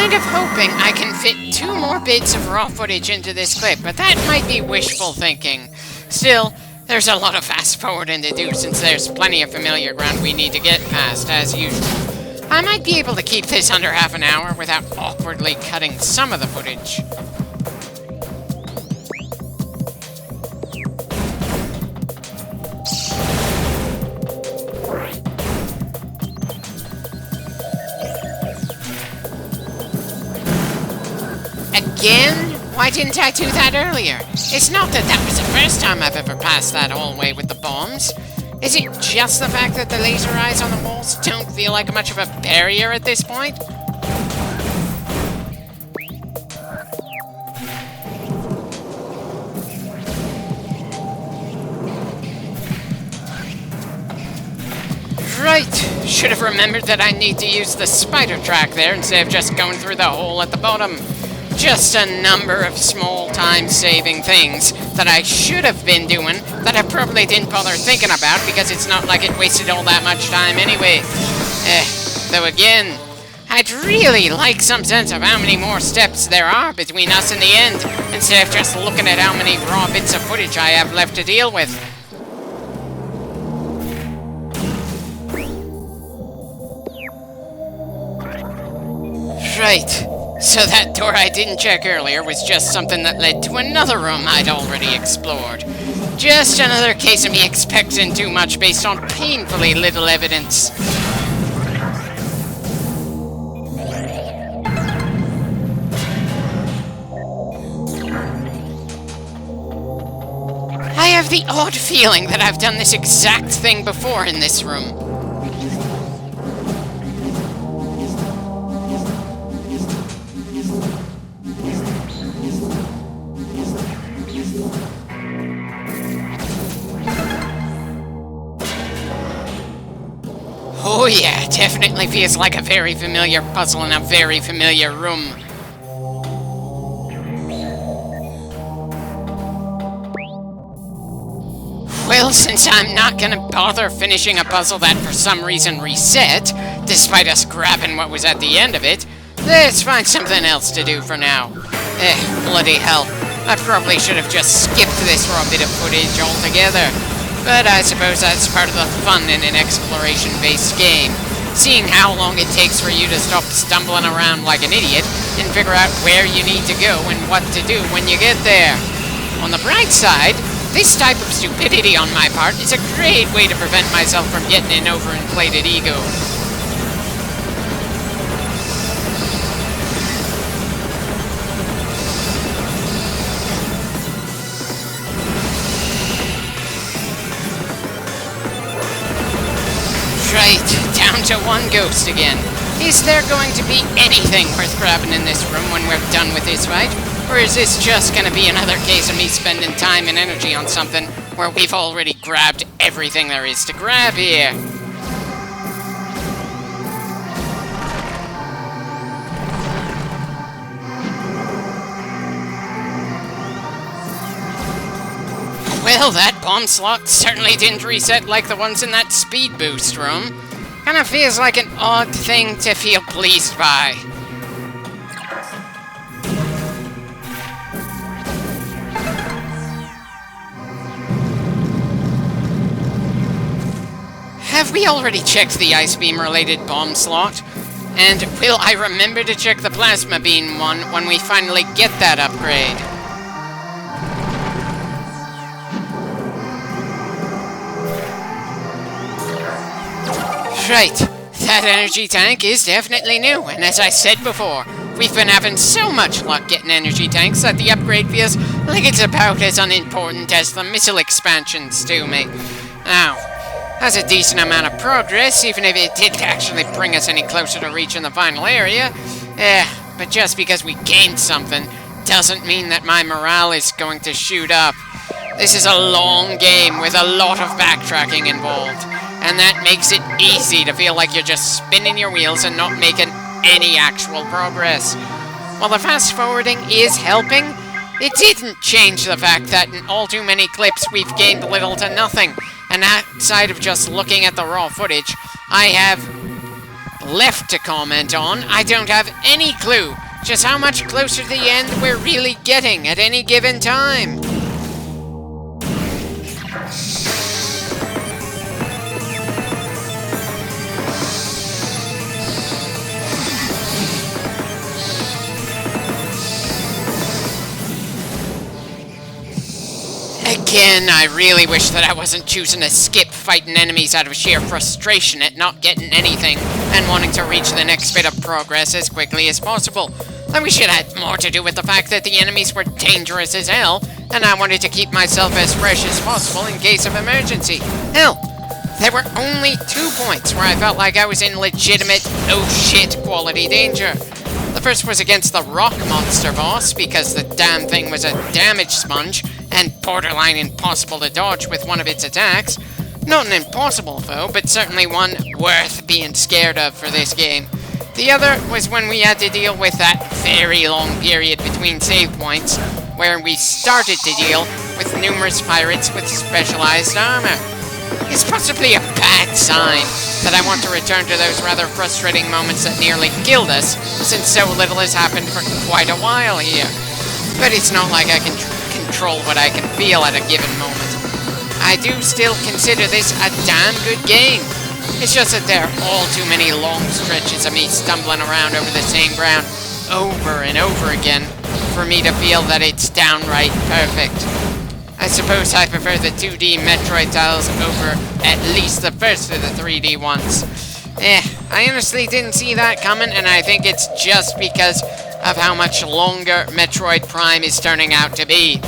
kind of hoping I can fit 2 more bits of raw footage into this clip, but that might be wishful thinking. Still, there's a lot of fast-forwarding to do since there's plenty of familiar ground we need to get past, as usual. I might be able to keep this under half an hour without awkwardly cutting some of the footage. Again? Why didn't I do that earlier? It's not that that was the first time I've ever passed that hallway with the bombs. Is it just the fact that the laser eyes on the walls don't feel like much of a barrier at this point? Right! Should have remembered that I need to use the spider track there instead of just going through the hole at the bottom. Just a number of small time-saving things that I should have been doing that I probably didn't bother thinking about because it's not like it wasted all that much time anyway. Though again, I'd really like some sense of how many more steps there are between us and the end, instead of just looking at how many raw bits of footage I have left to deal with. Right. So that door I didn't check earlier was just something that led to another room I'd already explored. Just another case of me expecting too much based on painfully little evidence. I have the odd feeling that I've done this exact thing before in this room. Oh yeah, definitely feels like a very familiar puzzle in a very familiar room. Well, since I'm not gonna bother finishing a puzzle that for some reason reset, despite us grabbing what was at the end of it, let's find something else to do for now. Bloody hell. I probably should have just skipped this raw bit of footage altogether. But I suppose that's part of the fun in an exploration-based game. Seeing how long it takes for you to stop stumbling around like an idiot and figure out where you need to go and what to do when you get there. On the bright side, this type of stupidity on my part is a great way to prevent myself from getting an overinflated ego. Right, down to one ghost again. Is there going to be anything worth grabbing in this room when we're done with this fight? Or is this just going to be another case of me spending time and energy on something where we've already grabbed everything there is to grab here? Well, that bomb slot certainly didn't reset like the ones in that speed boost room. Kinda feels like an odd thing to feel pleased by. Have we already checked the ice beam related bomb slot? And will I remember to check the plasma beam one when we finally get that upgrade? Right, that energy tank is definitely new, and as I said before, we've been having so much luck getting energy tanks that the upgrade feels like it's about as unimportant as the missile expansions to me. Now, that's a decent amount of progress, even if it didn't actually bring us any closer to reaching the final area. But just because we gained something doesn't mean that my morale is going to shoot up. This is a long game with a lot of backtracking involved. And that makes it easy to feel like you're just spinning your wheels and not making any actual progress. While the fast-forwarding is helping, it didn't change the fact that in all too many clips we've gained little to nothing. And outside of just looking at the raw footage, I have left to comment on, I don't have any clue just how much closer to the end we're really getting at any given time. Again, I really wish that I wasn't choosing to skip fighting enemies out of sheer frustration at not getting anything and wanting to reach the next bit of progress as quickly as possible. I wish it had more to do with the fact that the enemies were dangerous as hell, and I wanted to keep myself as fresh as possible in case of emergency. Hell, there were only 2 points where I felt like I was in legitimate oh shit quality danger. The first was against the rock monster boss, because the damn thing was a damage sponge, and borderline impossible to dodge with one of its attacks. Not an impossible foe, but certainly one worth being scared of for this game. The other was when we had to deal with that very long period between save points, where we started to deal with numerous pirates with specialized armor. It's possibly a bad sign that I want to return to those rather frustrating moments that nearly killed us, since so little has happened for quite a while here. But it's not like I can control what I can feel at a given moment. I do still consider this a damn good game. It's just that there are all too many long stretches of me stumbling around over the same ground over and over again for me to feel that it's downright perfect. I suppose I prefer the 2D Metroid titles over at least the first of the 3D ones. I honestly didn't see that coming, and I think it's just because of how much longer Metroid Prime is turning out to be.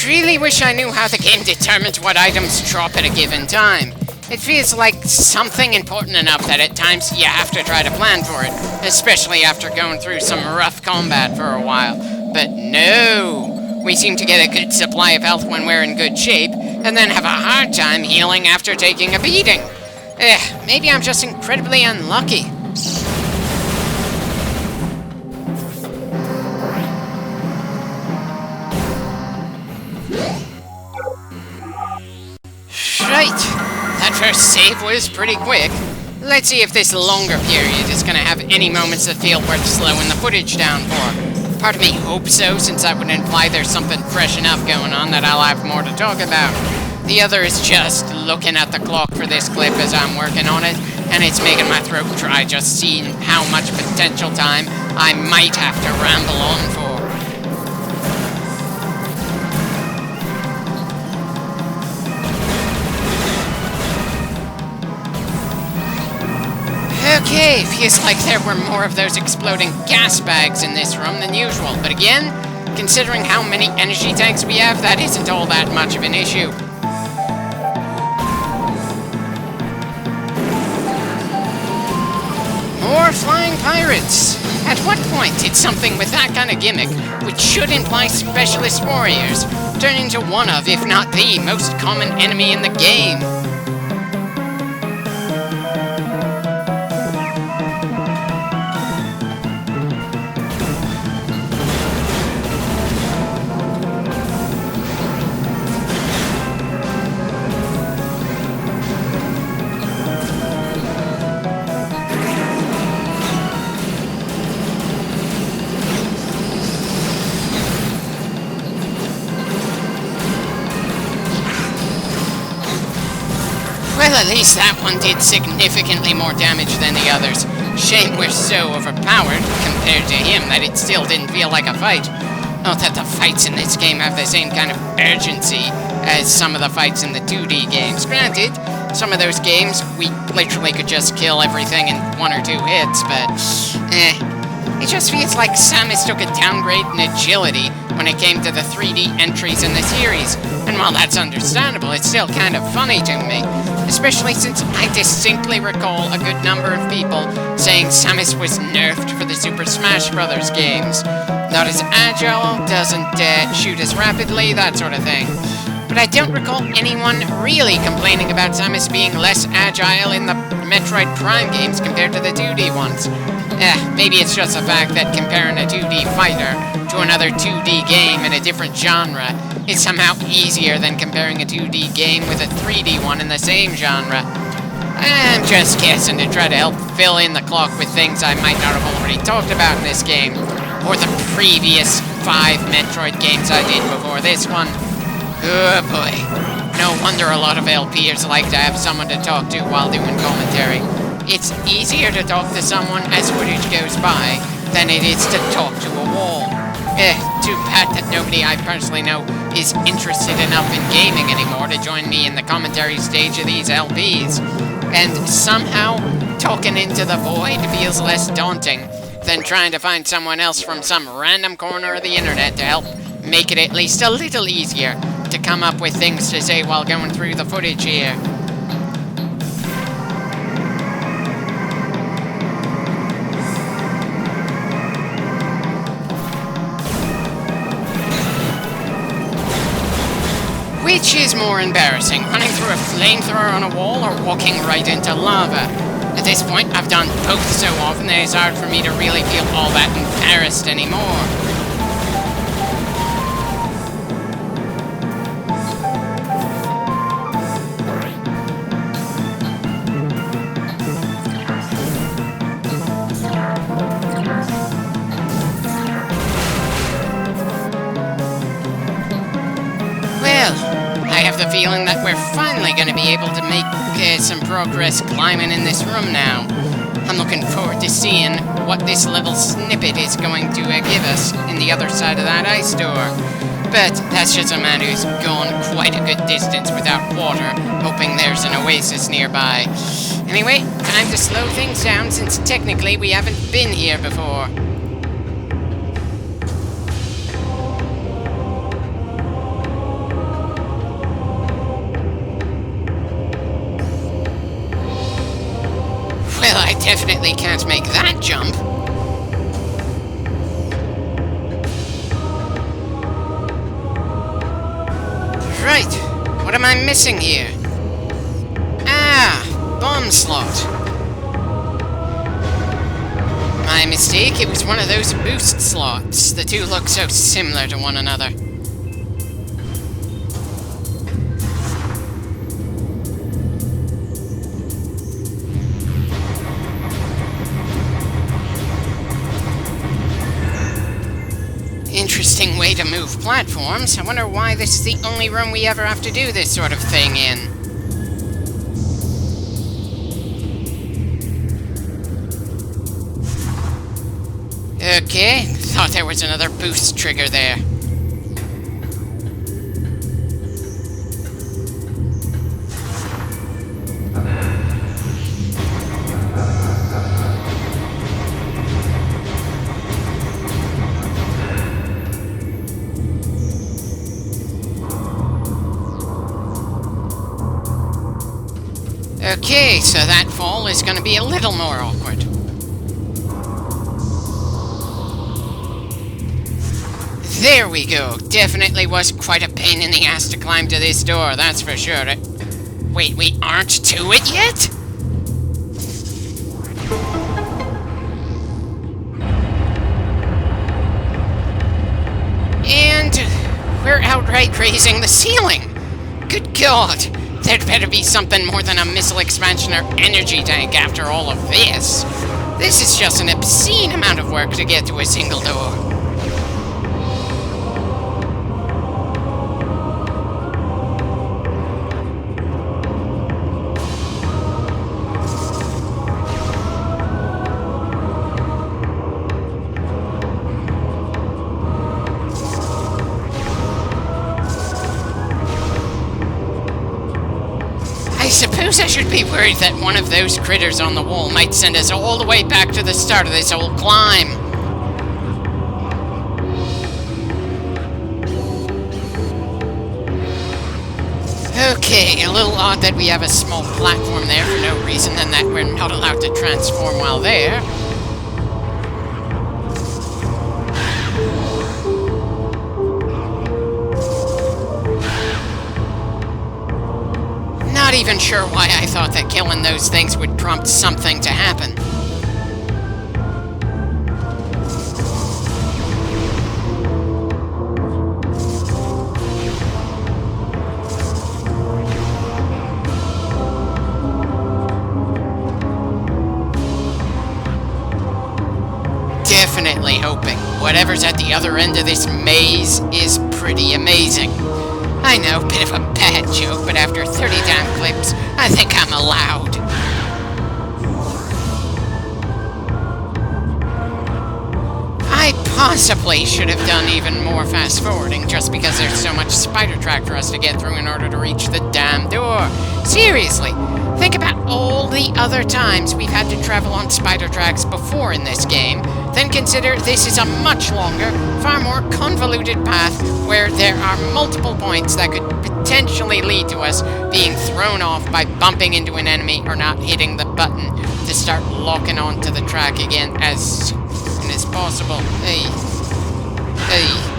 Really wish I knew how the game determines what items drop at a given time. It feels like something important enough that at times you have to try to plan for it, especially after going through some rough combat for a while. But no! We seem to get a good supply of health when we're in good shape, and then have a hard time healing after taking a beating. Maybe I'm just incredibly unlucky. Right, that first save was pretty quick. Let's see if this longer period is gonna have any moments that feel worth slowing the footage down for. Part of me hopes so, since that would imply there's something fresh enough going on that I'll have more to talk about. The other is just looking at the clock for this clip as I'm working on it, and it's making my throat dry just seeing how much potential time I might have to ramble on for. Okay, feels like there were more of those exploding gas bags in this room than usual, but again, considering how many energy tanks we have, that isn't all that much of an issue. More flying pirates! At what point did something with that kind of gimmick, which should imply specialist warriors, turn into one of, if not the, most common enemy in the game? Well, at least that one did significantly more damage than the others. Shame we're so overpowered compared to him that it still didn't feel like a fight. Not that the fights in this game have the same kind of urgency as some of the fights in the 2D games. Granted, some of those games, we literally could just kill everything in 1 or 2 hits, but it just feels like Samus took a downgrade in agility when it came to the 3D entries in the series. And while that's understandable, it's still kind of funny to me. Especially since I distinctly recall a good number of people saying Samus was nerfed for the Super Smash Bros. Games. Not as agile, doesn't shoot as rapidly, that sort of thing. But I don't recall anyone really complaining about Samus being less agile in the Metroid Prime games compared to the 2D ones. Maybe it's just the fact that comparing a 2D fighter to another 2D game in a different genre is somehow easier than comparing a 2D game with a 3D one in the same genre. I'm just guessing to try to help fill in the clock with things I might not have already talked about in this game, or the previous 5 Metroid games I did before this one. Oh boy. No wonder a lot of LPers like to have someone to talk to while doing commentary. It's easier to talk to someone as footage goes by than it is to talk to a wall. Too bad that nobody I personally know is interested enough in gaming anymore to join me in the commentary stage of these LPs. And somehow, talking into the void feels less daunting than trying to find someone else from some random corner of the internet to help make it at least a little easier to come up with things to say while going through the footage here. Which is more embarrassing, running through a flamethrower on a wall or walking right into lava? At this point, I've done both so often that it's hard for me to really feel all that embarrassed anymore. I have the feeling that we're finally going to be able to make some progress climbing in this room now. I'm looking forward to seeing what this little snippet is going to give us in the other side of that ice door. But that's just a man who's gone quite a good distance without water, hoping there's an oasis nearby. Anyway, time to slow things down since technically we haven't been here before. Well, I definitely can't make that jump. Right, what am I missing here? Ah, bomb slot. My mistake, it was one of those boost slots. The two look so similar to one another. Interesting way to move platforms. I wonder why this is the only room we ever have to do this sort of thing in. Okay, thought there was another boost trigger there. Okay, so that fall is going to be a little more awkward. There we go. Definitely was quite a pain in the ass to climb to this door, that's for sure. Wait, we aren't to it yet? And we're outright raising the ceiling. Good God. There'd better be something more than a missile expansion or energy tank after all of this. This is just an obscene amount of work to get to a single door. I suppose I should be worried that one of those critters on the wall might send us all the way back to the start of this whole climb. Okay, a little odd that we have a small platform there for no reason, and that we're not allowed to transform while there. Not even sure why I thought that killing those things would prompt something to happen. Definitely hoping whatever's at the other end of this maze is pretty amazing. I know, bit of a bad joke, but after 30 damn clips, I think I'm allowed. I possibly should have done even more fast-forwarding just because there's so much spider track for us to get through in order to reach the damn door. Seriously, think about all the other times we've had to travel on spider tracks before in this game, then consider this is a much longer, far more convoluted path where there are multiple points that could potentially lead to us being thrown off by bumping into an enemy or not hitting the button to start locking onto the track again as soon as possible. Hey. Hey.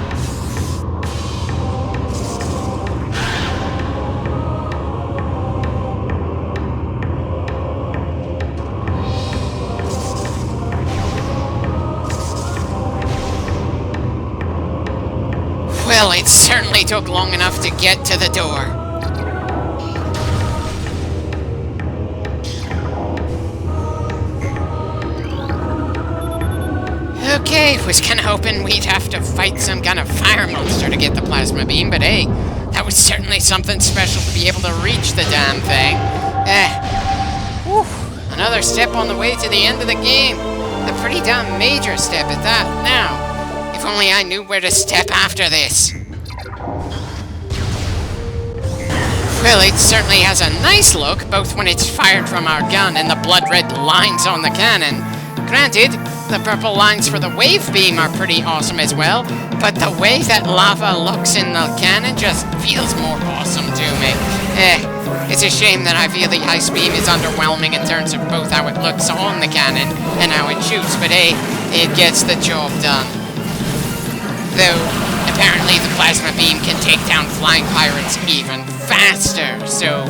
Well, it certainly took long enough to get to the door. Okay, was kinda hoping we'd have to fight some kind of fire monster to get the plasma beam, but hey, that was certainly something special to be able to reach the damn thing. Whew, another step on the way to the end of the game. A pretty damn major step at that. Now, if only I knew where to step after this. Well, it certainly has a nice look, both when it's fired from our gun and the blood-red lines on the cannon. Granted, the purple lines for the wave beam are pretty awesome as well, but the way that lava looks in the cannon just feels more awesome to me. It's a shame that I feel the ice beam is underwhelming in terms of both how it looks on the cannon and how it shoots, but hey, it gets the job done. Though, apparently the plasma beam can take down flying pirates even faster, so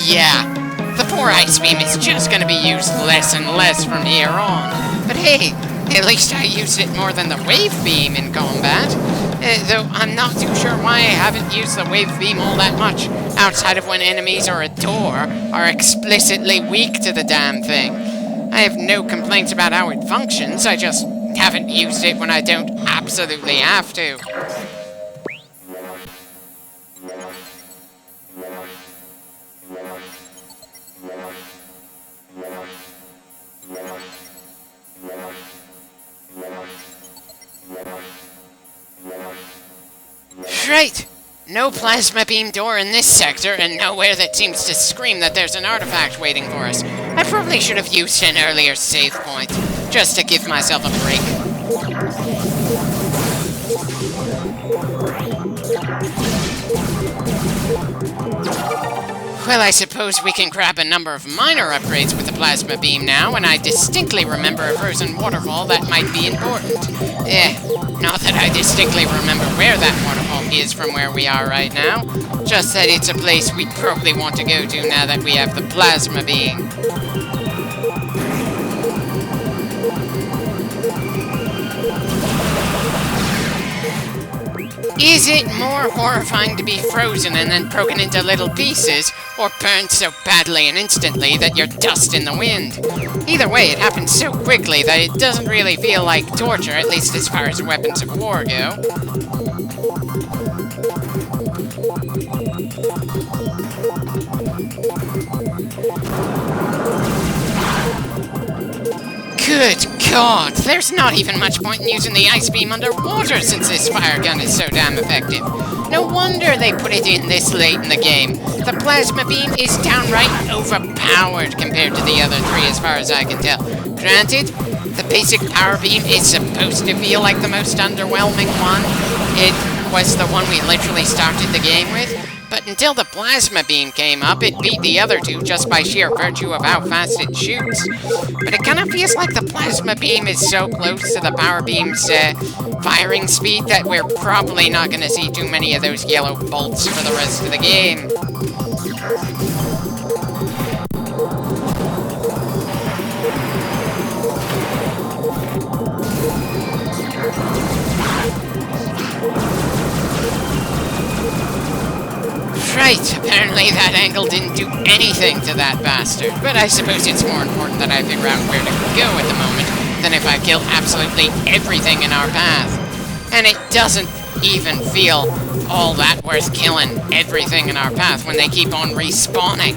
yeah. The poor ice beam is just gonna be used less and less from here on. But hey, at least I used it more than the wave beam in combat. Though I'm not too sure why I haven't used the wave beam all that much, outside of when enemies or a door are explicitly weak to the damn thing. I have no complaints about how it functions, I just haven't used it when I don't absolutely have to. Right! No plasma beam door in this sector, and nowhere that seems to scream that there's an artifact waiting for us. I probably should have used an earlier save point, just to give myself a break. Well, I suppose we can grab a number of minor upgrades with the plasma beam now, and I distinctly remember a frozen waterfall that might be important. Not that I distinctly remember where that waterfall is from where we are right now, just that it's a place we'd probably want to go to now that we have the plasma beam. Is it more horrifying to be frozen and then broken into little pieces, or burned so badly and instantly that you're dust in the wind? Either way, it happens so quickly that it doesn't really feel like torture, at least as far as weapons of war go. Good God, there's not even much point in using the ice beam underwater since this fire gun is so damn effective. No wonder they put it in this late in the game. The plasma beam is downright overpowered compared to the other three as far as I can tell. Granted, the basic power beam is supposed to feel like the most underwhelming one. It was the one we literally started the game with. But until the plasma beam came up, it beat the other two just by sheer virtue of how fast it shoots. But it kind of feels like the plasma beam is so close to the power beam's firing speed that we're probably not going to see too many of those yellow bolts for the rest of the game. Right, apparently that angle didn't do anything to that bastard, but I suppose it's more important that I figure out where to go at the moment than if I kill absolutely everything in our path. And it doesn't even feel all that worth killing everything in our path when they keep on respawning.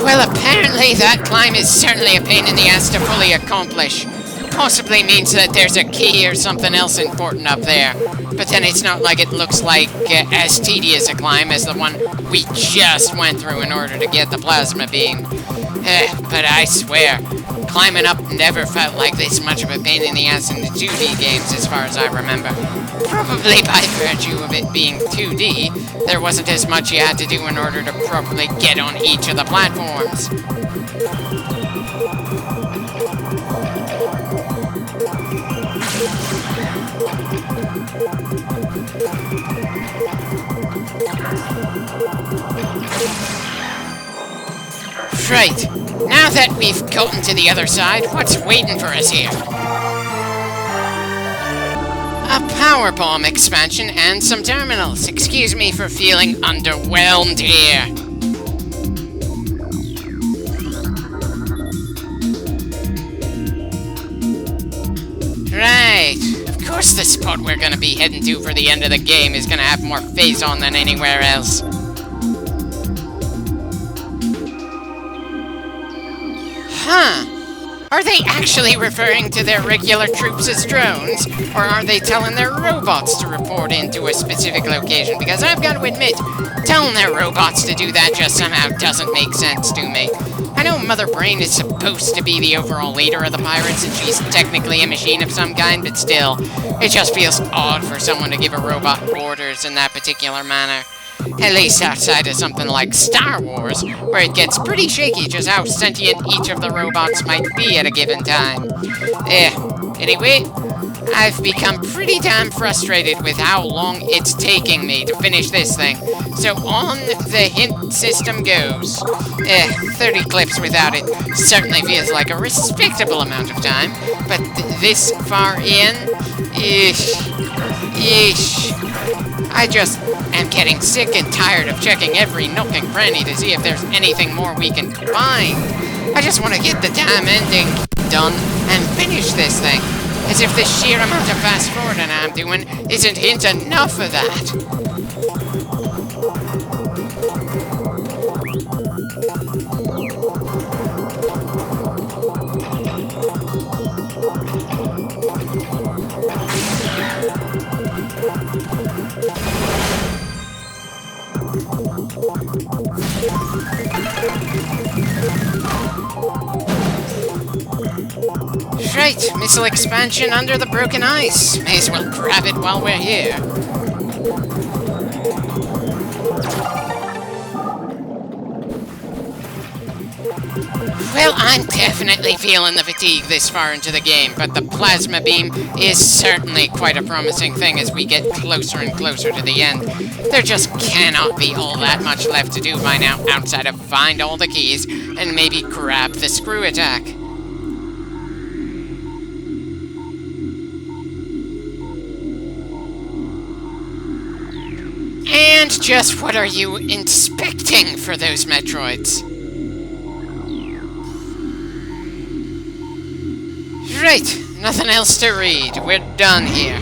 Well, apparently that climb is certainly a pain in the ass to fully accomplish. Possibly means that there's a key or something else important up there. But then it's not like it looks like as tedious a climb as the one we just went through in order to get the plasma beam. But I swear, climbing up never felt like this much of a pain in the ass in the 2D games as far as I remember. Probably by virtue of it being 2D, there wasn't as much you had to do in order to properly get on each of the platforms. Right, now that we've gotten to the other side, what's waiting for us here? A power bomb expansion and some terminals. Excuse me for feeling underwhelmed here. Right, of course the spot we're gonna be heading to for the end of the game is gonna have more phase on than anywhere else. Huh. Are they actually referring to their regular troops as drones? Or are they telling their robots to report into a specific location? Because I've got to admit, telling their robots to do that just somehow doesn't make sense to me. I know Mother Brain is supposed to be the overall leader of the pirates, and she's technically a machine of some kind, but still, it just feels odd for someone to give a robot orders in that particular manner. At least outside of something like Star Wars, where it gets pretty shaky just how sentient each of the robots might be at a given time. Anyway, I've become pretty damn frustrated with how long it's taking me to finish this thing. So on the hint system goes. 30 clips without it certainly feels like a respectable amount of time, but this far in, yeesh. I just am getting sick and tired of checking every nook and cranny to see if there's anything more we can find. I just want to get the damn ending done and finish this thing. As if the sheer amount of fast forwarding I'm doing isn't hint enough of that. Right, missile expansion under the broken ice. May as well grab it while we're here. Well, I'm definitely feeling the fatigue this far into the game, but the plasma beam is certainly quite a promising thing as we get closer and closer to the end. There just cannot be all that much left to do by now outside of find all the keys and maybe grab the screw attack. And just what are you inspecting for those Metroids? Right, nothing else to read. We're done here.